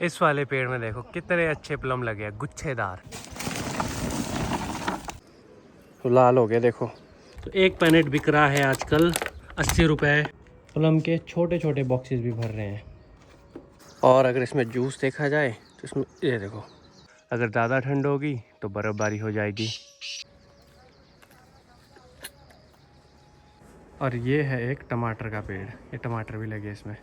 इस वाले पेड़ में देखो कितने अच्छे प्लम लगे हैं, गुच्छेदार। तो लाल हो गया देखो। तो एक पैनेट बिक रहा है आजकल 80 रुपये। प्लम के छोटे छोटे बॉक्सेस भी भर रहे हैं। और अगर इसमें जूस देखा जाए तो इसमें ये देखो, अगर ज़्यादा ठंड होगी तो बर्फ़बारी हो जाएगी। और ये है एक टमाटर का पेड़, ये टमाटर भी लगे इसमें।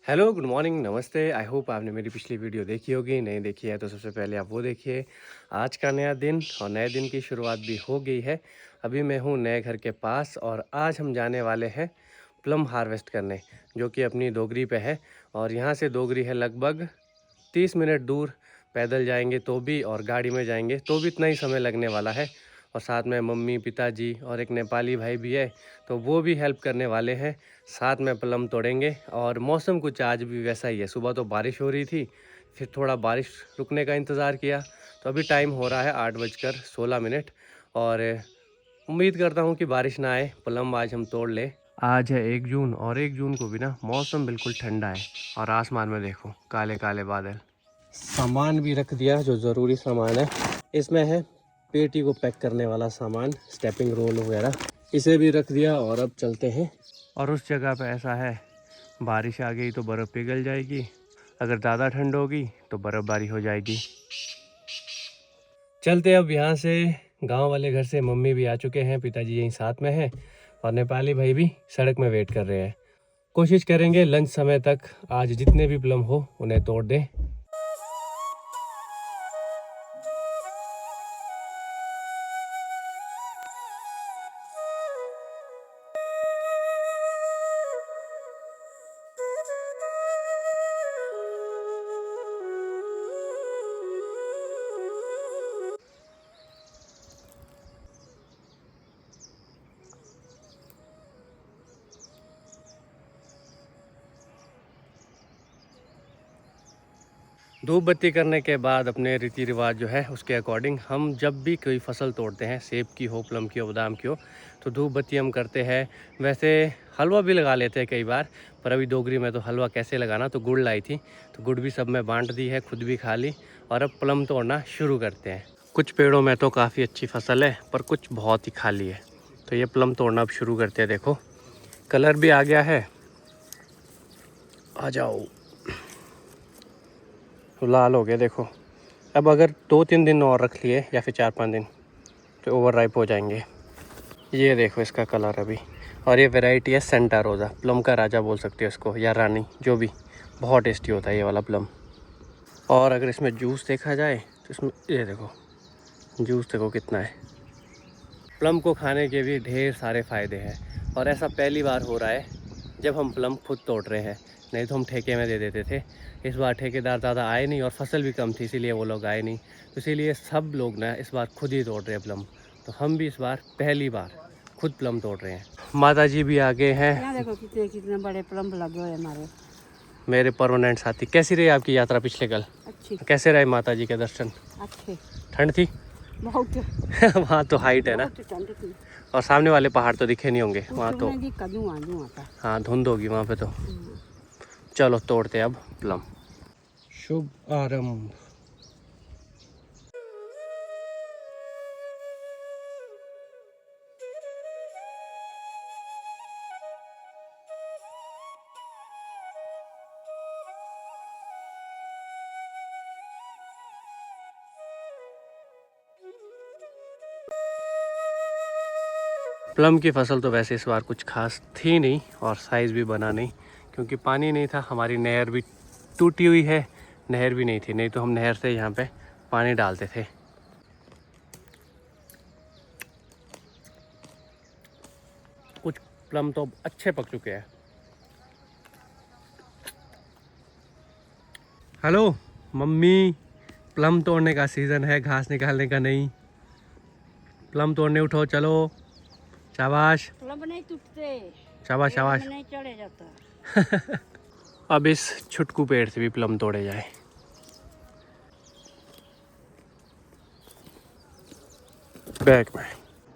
हेलो, गुड मॉर्निंग, नमस्ते। आई होप आपने मेरी पिछली वीडियो देखी होगी। नहीं देखी है तो सबसे पहले आप वो देखिए। आज का नया दिन और नए दिन की शुरुआत भी हो गई है। अभी मैं हूँ नए घर के पास और आज हम जाने वाले हैं प्लम हार्वेस्ट करने, जो कि अपनी डोगरी पे है। और यहाँ से डोगरी है लगभग 30 मिनट दूर। पैदल जाएंगे तो भी और गाड़ी में जाएंगे तो भी इतना ही समय लगने वाला है। और साथ में मम्मी, पिताजी और एक नेपाली भाई भी है, तो वो भी हेल्प करने वाले हैं। साथ में प्लम तोड़ेंगे। और मौसम कुछ आज भी वैसा ही है। सुबह तो बारिश हो रही थी, फिर थोड़ा बारिश रुकने का इंतज़ार किया, तो अभी टाइम हो रहा है 8:16। और उम्मीद करता हूँ कि बारिश ना आए, प्लम आज हम तोड़ लें। आज है 1 जून और 1 जून को भी ना मौसम बिल्कुल ठंडा है। और आसमान में देखो काले काले बादल। सामान भी रख दिया जो ज़रूरी सामान है। इसमें है पेटी को पैक करने वाला सामान, स्टेपिंग रोल वगैरह, इसे भी रख दिया। और अब चलते हैं। और उस जगह पे ऐसा है, बारिश आ गई तो बर्फ़ पिघल जाएगी, अगर ज़्यादा ठंड होगी तो बर्फ़बारी हो जाएगी। चलते अब यहाँ से। गांव वाले घर से मम्मी भी आ चुके हैं, पिताजी यहीं साथ में हैं और नेपाली भाई भी सड़क में वेट कर रहे हैं। कोशिश करेंगे लंच समय तक आज जितने भी प्लम हो उन्हें तोड़ दें। धूप बत्ती करने के बाद अपने रीति रिवाज जो है उसके अकॉर्डिंग हम जब भी कोई फसल तोड़ते हैं, सेब की हो, प्लम की हो, बादाम की हो, तो धूप बत्ती हम करते हैं। वैसे हलवा भी लगा लेते हैं कई बार, पर अभी डोगरी में तो हलवा कैसे लगाना, तो गुड़ लाई थी, तो गुड़ भी सब में बांट दी है, खुद भी खा ली। और अब प्लम तोड़ना शुरू करते हैं। कुछ पेड़ों में तो काफ़ी अच्छी फसल है पर कुछ बहुत ही खाली है, तो ये प्लम तोड़ना अब शुरू करते हैं। देखो कलर भी आ गया है, आ जाओ। तो लाल हो गया देखो। अब अगर 2-3 दिन और रख लिए या फिर 4-5 दिन तो ओवर राइप हो जाएंगे। ये देखो इसका कलर अभी। और ये वैरायटी है सेंटा रोज़ा, प्लम का राजा बोल सकते हो इसको, या रानी, जो भी। बहुत टेस्टी होता है ये वाला प्लम। और अगर इसमें जूस देखा जाए तो इसमें ये देखो, जूस देखो कितना है। प्लम को खाने के भी ढेर सारे फ़ायदे हैं। और ऐसा पहली बार हो रहा है जब हम प्लम खुद तोड़ रहे हैं, नहीं तो हम ठेके में दे देते थे। इस बार ठेकेदार ज़्यादा आए नहीं और फसल भी कम थी, इसीलिए वो लोग आए नहीं। तो इसीलिए सब लोग ना इस बार खुद ही तोड़ रहे हैं प्लम। तो हम भी इस बार पहली बार खुद प्लम तोड़ रहे हैं। माता जी भी आ गए हैं। यहाँ देखो कितने कितने बड़े प्लम लगे हुए हमारे। मेरे परमानेंट साथी। कैसी रही आपकी यात्रा पिछले कल? अच्छी। कैसे रहे माता जी के दर्शन? अच्छे। ठंड थी? बहुत। वहाँ तो हाइट है ना, बहुत ठंड थी। और सामने वाले पहाड़ तो दिखे नहीं होंगे वहाँ तो। आता। हाँ, धुंध होगी वहाँ पे तो। चलो तोड़ते अब प्लम। शुभ आरंभ। प्लम की फसल तो वैसे इस बार कुछ खास थी नहीं और साइज़ भी बना नहीं, क्योंकि पानी नहीं था। हमारी नहर भी टूटी हुई है, नहर भी नहीं थी, नहीं तो हम नहर से यहाँ पे पानी डालते थे। कुछ प्लम तो अच्छे पक चुके हैं। हेलो मम्मी, प्लम तोड़ने का सीज़न है, घास निकालने का नहीं। प्लम तोड़ने उठो, चलो। शाबाश प्लम नहीं टूटते, शाबाश शाबाश। प्लम नहीं चढ़े जाता। अब इस छुटकू पेड़ से भी प्लम तोड़े जाए। बैग में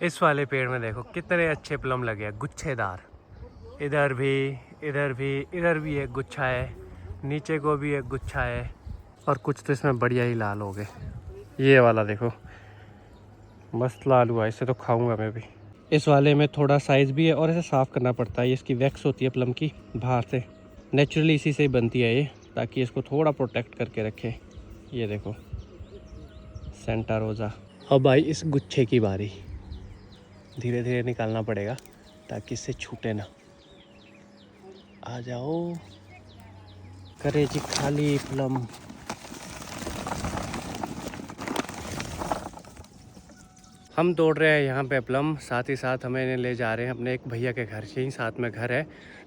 इस वाले पेड़ में देखो कितने अच्छे प्लम लगे हैं, गुच्छेदार। इधर भी, इधर भी, इधर भी एक गुच्छा है, नीचे को भी एक गुच्छा है, और कुछ तो इसमें बढ़िया ही लाल हो गए। ये वाला देखो मस्त लाल हुआ, इसे तो खाऊंगा मैं भी। इस वाले में थोड़ा साइज़ भी है और इसे साफ़ करना पड़ता है। ये इसकी वैक्स होती है प्लम की बाहर से, नेचुरली इसी से ही बनती है ये, ताकि इसको थोड़ा प्रोटेक्ट करके रखे। ये देखो सेंटा रोज़ा। अब आई इस गुच्छे की बारी, धीरे धीरे निकालना पड़ेगा ताकि इससे छूटे ना। आ जाओ, करे जी खाली प्लम। हम तोड़ रहे हैं यहाँ पे प्लम, साथ ही साथ हमें इन्हें ले जा रहे हैं अपने एक भैया के घर से ही, साथ में घर है,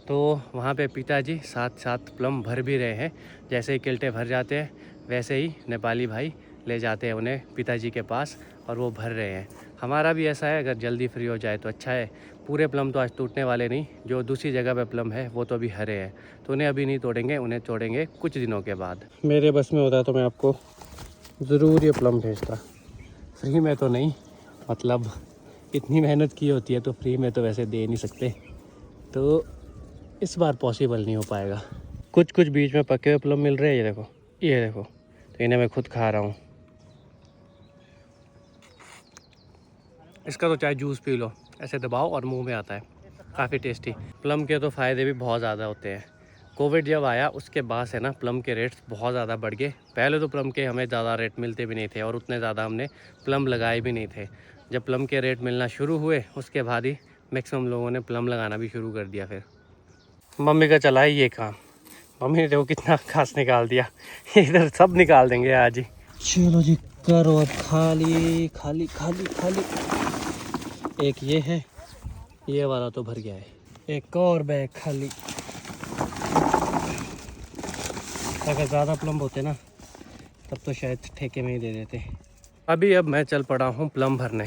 तो वहाँ पे पिताजी साथ साथ प्लम भर भी रहे हैं। जैसे ही किल्टे भर जाते हैं वैसे ही नेपाली भाई ले जाते हैं उन्हें पिताजी के पास, और वो भर रहे हैं। हमारा भी ऐसा है, अगर जल्दी फ्री हो जाए तो अच्छा है। पूरे प्लम तो आज टूटने वाले नहीं, जो दूसरी जगह पे प्लम है वो तो अभी हरे हैं, तो उन्हें अभी नहीं तोड़ेंगे, उन्हें तोड़ेंगे कुछ दिनों के बाद। मेरे बस में होता है तो मैं आपको ज़रूर ये प्लम भेजता, फ्री में तो नहीं, मतलब इतनी मेहनत की होती है तो फ्री में तो वैसे दे नहीं सकते, तो इस बार पॉसिबल नहीं हो पाएगा। कुछ कुछ बीच में पके हुए प्लम मिल रहे हैं, ये देखो, तो इन्हें मैं खुद खा रहा हूँ। इसका तो चाहे जूस पी लो, ऐसे दबाओ और मुंह में आता है, काफ़ी टेस्टी। प्लम के तो फ़ायदे भी बहुत ज़्यादा होते हैं। कोविड जब आया उसके बाद से ना प्लम के रेट्स बहुत ज़्यादा बढ़ गए। पहले तो प्लम के हमें ज़्यादा रेट मिलते भी नहीं थे और उतने ज़्यादा हमने प्लम लगाए भी नहीं थे। जब प्लम के रेट मिलना शुरू हुए उसके बाद ही मैक्सिमम लोगों ने प्लम लगाना भी शुरू कर दिया। फिर मम्मी का चला ही ये काम, मम्मी ने देखो कितना घास निकाल दिया, इधर सब निकाल देंगे आज ही। चलो जी करो अब खाली खाली खाली खाली। एक ये है, ये वाला तो भर गया है, एक और बैग खाली। अगर ज़्यादा प्लम होते ना तब तो शायद ठेके में ही दे देते। अब मैं चल पड़ा हूँ प्लम भरने,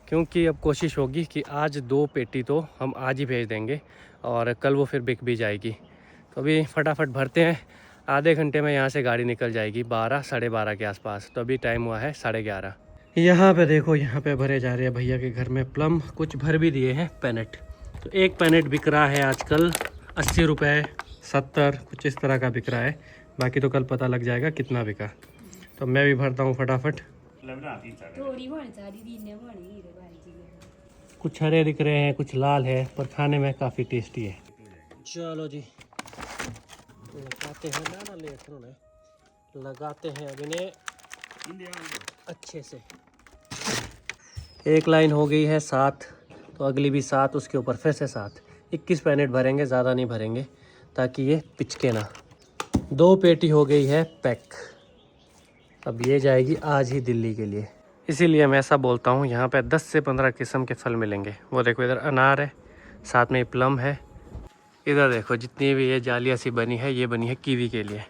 क्योंकि अब कोशिश होगी कि आज 2 पेटी तो हम आज ही भेज देंगे और कल वो फिर बिक भी जाएगी। तो अभी फटाफट भरते हैं, आधे घंटे में यहाँ से गाड़ी निकल जाएगी 12 साढ़े 12 के आसपास। तो अभी टाइम हुआ है 11:30। यहाँ पे देखो, यहाँ पे भरे जा रहे हैं भैया के घर में प्लम, कुछ भर भी दिए हैं पैनेट। तो एक पैनेट बिक रहा है आजकल 80 रुपये, 70 कुछ इस तरह का बिक रहा है। बाकी तो कल पता लग जाएगा कितना बिका। तो मैं भी भरता हूँ फटाफट। कुछ हरे दिख रहे हैं, कुछ लाल है, पर खाने में काफ़ी टेस्टी है। चलो जी लगाते हैं ना लेट लगाते हैं अब इन्हें अच्छे से। एक लाइन हो गई है 7, तो अगली भी 7, उसके ऊपर फिर से 7। 21 पैनेट भरेंगे, ज़्यादा नहीं भरेंगे ताकि ये पिचके ना। 2 पेटी हो गई है पैक, अब ये जाएगी आज ही दिल्ली के लिए। इसीलिए मैं ऐसा बोलता हूँ, यहाँ पे 10 से 15 किस्म के फल मिलेंगे। वो देखो इधर अनार है, साथ में प्लम है। इधर देखो जितनी भी ये जालियाँ सी बनी है, ये बनी है कीवी के लिए,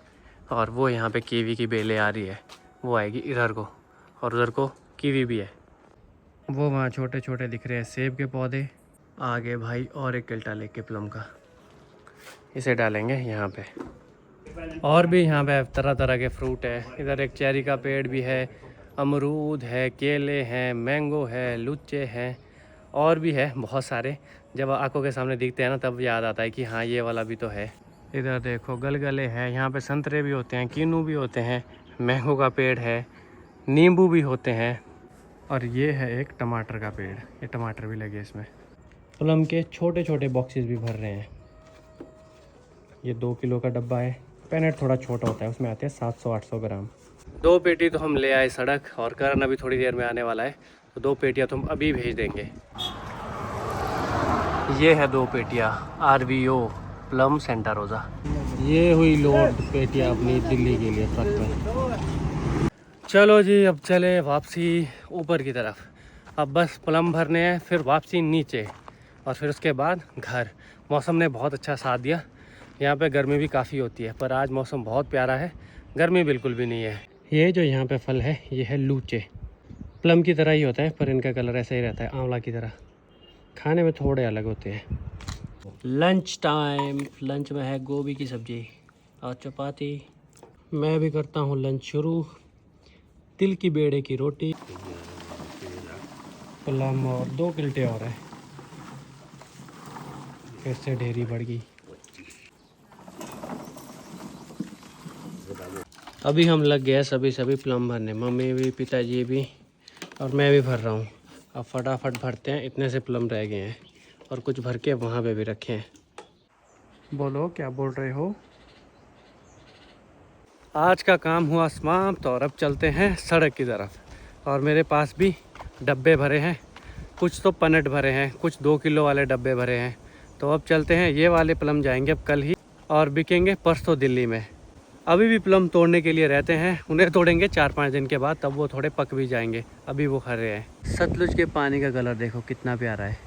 और वो यहाँ पे कीवी की बेलें आ रही है, वो आएगी इधर को, और उधर को कीवी भी है। वो वहाँ छोटे छोटे दिख रहे हैं सेब के पौधे। आगे भाई और एक किल्टा लेके प्लम का, इसे डालेंगे यहाँ पे। और भी यहाँ पे तरह तरह के फ्रूट है। इधर एक चेरी का पेड़ भी है, अमरूद है, केले हैं, मैंगो है, लुच्चे हैं, और भी है बहुत सारे। जब आंखों के सामने दिखते हैं ना तब याद आता है कि हाँ ये वाला भी तो है। इधर देखो गलगले हैं, यहाँ पे संतरे भी होते हैं, कीनू भी होते हैं, मैंगो का पेड़ है, नींबू भी होते हैं, और ये है एक टमाटर का पेड़, ये टमाटर भी लगे इसमें। प्लम के छोटे छोटे बॉक्सेस भी भर रहे हैं। ये 2 किलो का डब्बा है, पैनेट थोड़ा छोटा होता है, उसमें आते हैं 700-800 ग्राम। 2 पेटी तो हम ले आए सड़क, और करण अभी थोड़ी देर में आने वाला है, तो 2 पेटियाँ तो हम अभी भेज देंगे। ये है 2 पेटियाँ RVO प्लम सेंटा रोज़ा। ये हुई लोड पेटियाँ अपनी दिल्ली के लिए ट्रक में। चलो जी अब चले वापसी ऊपर की तरफ। अब बस प्लम भरने हैं, फिर वापसी नीचे, और फिर उसके बाद घर। मौसम ने बहुत अच्छा साथ दिया। यहाँ पे गर्मी भी काफ़ी होती है, पर आज मौसम बहुत प्यारा है, गर्मी बिल्कुल भी नहीं है। ये जो यहाँ पे फल है ये है लूचे। प्लम की तरह ही होता है पर इनका कलर ऐसा ही रहता है, आंवला की तरह। खाने में थोड़े अलग होते हैं। Lunch time. लंच में है गोभी की सब्जी और चपाती। मैं भी करता हूँ लंच शुरू। तिल की बेड़े की रोटी, प्लम और 2 गिल्टे और है। फिर से ढेरी बढ़ गई। अभी हम लग गए सभी प्लम भरने, मम्मी भी पिताजी भी और मैं भी भर रहा हूँ। अब फटाफट भरते हैं, इतने से प्लम रह गए हैं और कुछ भर के वहाँ पे भी रखे हैं। बोलो क्या बोल रहे हो। आज का काम हुआ समाप्त और अब चलते हैं सड़क की तरफ। और मेरे पास भी डब्बे भरे हैं, कुछ तो पनट भरे हैं, कुछ 2 किलो वाले डब्बे भरे हैं। तो अब चलते हैं, ये वाले प्लम जाएंगे अब कल ही और बिकेंगे परसों दिल्ली में। अभी भी प्लम तोड़ने के लिए रहते हैं, उन्हें तोड़ेंगे 4-5 दिन के बाद, तब वो थोड़े पक भी जाएंगे। अभी वो हरे हैं। सतलुज के पानी का कलर देखो कितना प्यारा है।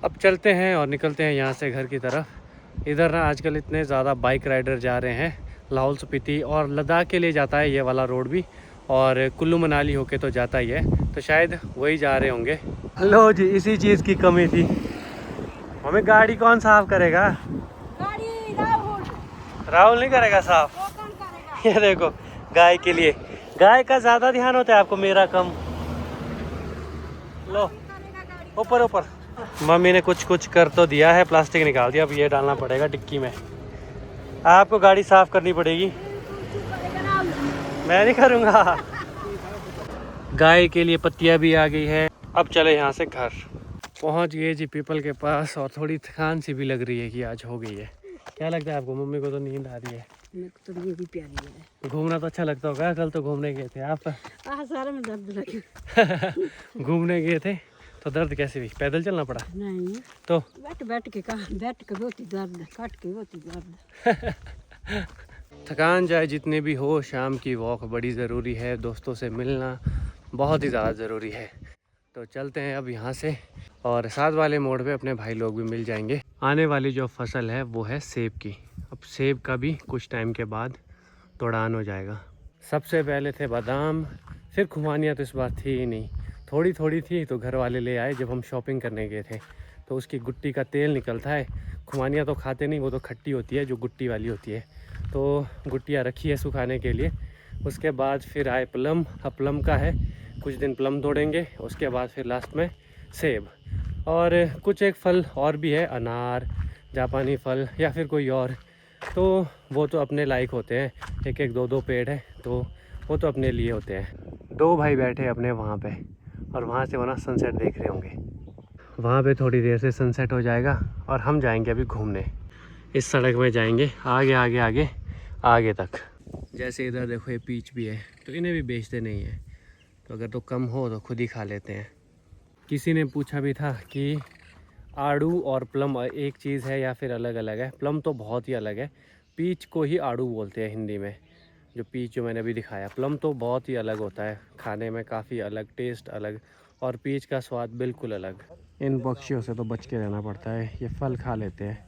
अब चलते हैं और निकलते हैं यहाँ से घर की तरफ। इधर ना आजकल इतने ज़्यादा बाइक राइडर जा रहे हैं। लाहौल स्पीति और लद्दाख के लिए जाता है ये वाला रोड भी, और कुल्लू मनाली होके तो जाता ही है, तो शायद वही जा रहे होंगे। लो जी, इसी चीज़ की कमी थी। हमें गाड़ी कौन साफ करेगा? गाड़ी राहुल राहुल नहीं करेगा साफ। वो कौन करेगा? ये देखो, गाय के लिए, गाय का ज़्यादा ध्यान होता है आपको, मेरा कम। लो करेगा गाड़ी? ऊपर ऊपर। मम्मी ने कुछ कर तो दिया है, प्लास्टिक निकाल दिया, अब ये डालना पड़ेगा डिक्की में। आपको गाड़ी साफ करनी पड़ेगी। तू करेगा राहुल? मैं नहीं करूँगा। गाय के लिए पत्तियाँ भी आ गई है। अब चले यहाँ से घर। पहुँच गए जी पीपल के पास और थोड़ी थकान सी भी लग रही है कि आज हो गई है। क्या लगता है आपको? मम्मी को तो नींद आ रही है। मेरे को तो ये भी प्यारी है। घूमना तो अच्छा लगता होगा, कल तो घूमने गए थे आप। सारे में दर्द लगे। घूमने गए थे तो दर्द कैसे हुई? पैदल चलना पड़ा नहीं तो? बैठ के कहा, बैठ के होती दर्द, काट के होती दर्द। थकान चाहे जितनी भी हो, शाम की वॉक बड़ी ज़रूरी है। दोस्तों से मिलना बहुत ही ज़्यादा ज़रूरी है। तो चलते हैं अब यहाँ से, और साथ वाले मोड़ पे अपने भाई लोग भी मिल जाएंगे। आने वाली जो फसल है वो है सेब की। अब सेब का भी कुछ टाइम के बाद तोड़ान हो जाएगा। सबसे पहले थे बादाम, फिर खुमानियाँ तो इस बार थी ही नहीं, थोड़ी थोड़ी थी तो घर वाले ले आए जब हम शॉपिंग करने गए थे। तो उसकी गुट्टी का तेल निकलता है। खुमानियाँ तो खाते नहीं, वो तो खट्टी होती है जो गुट्टी वाली होती है। तो गुट्टियाँ रखी है सुखाने के लिए। उसके बाद फिर आए प्लम। अब प्लम का है, कुछ दिन प्लम तोड़ेंगे, उसके बाद फिर लास्ट में सेब। और कुछ एक फल और भी है, अनार, जापानी फल या फिर कोई और, तो वो तो अपने लायक होते हैं। एक एक 2-2 पेड़ है तो वो तो अपने लिए होते हैं। 2 भाई बैठे अपने वहाँ पे और वहाँ से वो ना सनसेट देख रहे होंगे। वहाँ पे थोड़ी देर से सनसेट हो जाएगा और हम जाएंगे अभी घूमने। इस सड़क में जाएंगे आगे आगे आगे आगे तक। जैसे इधर देखो ये पीच भी है, तो इन्हें भी बेचते नहीं हैं, तो अगर तो कम हो तो खुद ही खा लेते हैं। किसी ने पूछा भी था कि आड़ू और प्लम एक चीज़ है या फिर अलग अलग है। प्लम तो बहुत ही अलग है, पीच को ही आड़ू बोलते हैं हिंदी में। जो पीच जो मैंने अभी दिखाया, प्लम तो बहुत ही अलग होता है, खाने में काफ़ी अलग, टेस्ट अलग, और पीच का स्वाद बिल्कुल अलग। इन पक्षियों से तो बच के रहना पड़ता है, ये फल खा लेते हैं।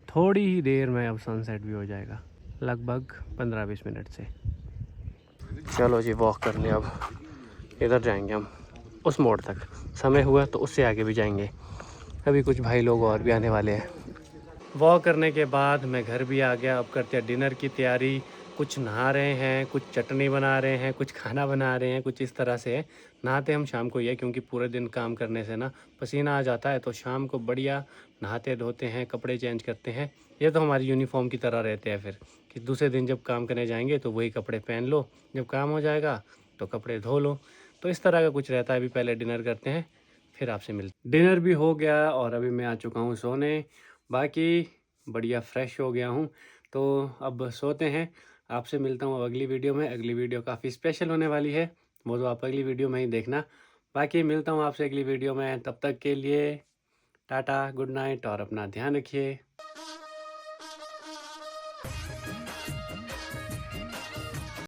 थोड़ी ही देर में अब सनसेट भी हो जाएगा, लगभग 15-20 मिनट से। चलो जी वॉक करने अब इधर जाएंगे हम उस मोड़ तक। समय हुआ तो उससे आगे भी जाएंगे। अभी कुछ भाई लोग और भी आने वाले हैं। वॉक करने के बाद मैं घर भी आ गया। अब करते हैं डिनर की तैयारी। कुछ नहा रहे हैं, कुछ चटनी बना रहे हैं, कुछ खाना बना रहे हैं, कुछ इस तरह से है। नहाते हम शाम को ही है क्योंकि पूरे दिन काम करने से ना पसीना आ जाता है, तो शाम को बढ़िया नहाते धोते हैं, कपड़े चेंज करते हैं। ये तो हमारी यूनिफॉर्म की तरह रहते हैं फिर, कि दूसरे दिन जब काम करने जाएंगे तो वही कपड़े पहन लो, जब काम हो जाएगा तो कपड़े धो लो। तो इस तरह का कुछ रहता है। अभी पहले डिनर करते हैं फिर आपसे मिलते। डिनर भी हो गया और अभी मैं आ चुका हूँ सोने। बाकी बढ़िया फ्रेश हो गया हूँ, तो अब सोते हैं। आपसे मिलता हूँ अब अगली वीडियो में। अगली वीडियो काफ़ी स्पेशल होने वाली है, वो तो आप अगली वीडियो में ही देखना। बाकी मिलता हूँ आपसे अगली वीडियो में, तब तक के लिए टाटा, गुड नाइट और अपना ध्यान रखिए।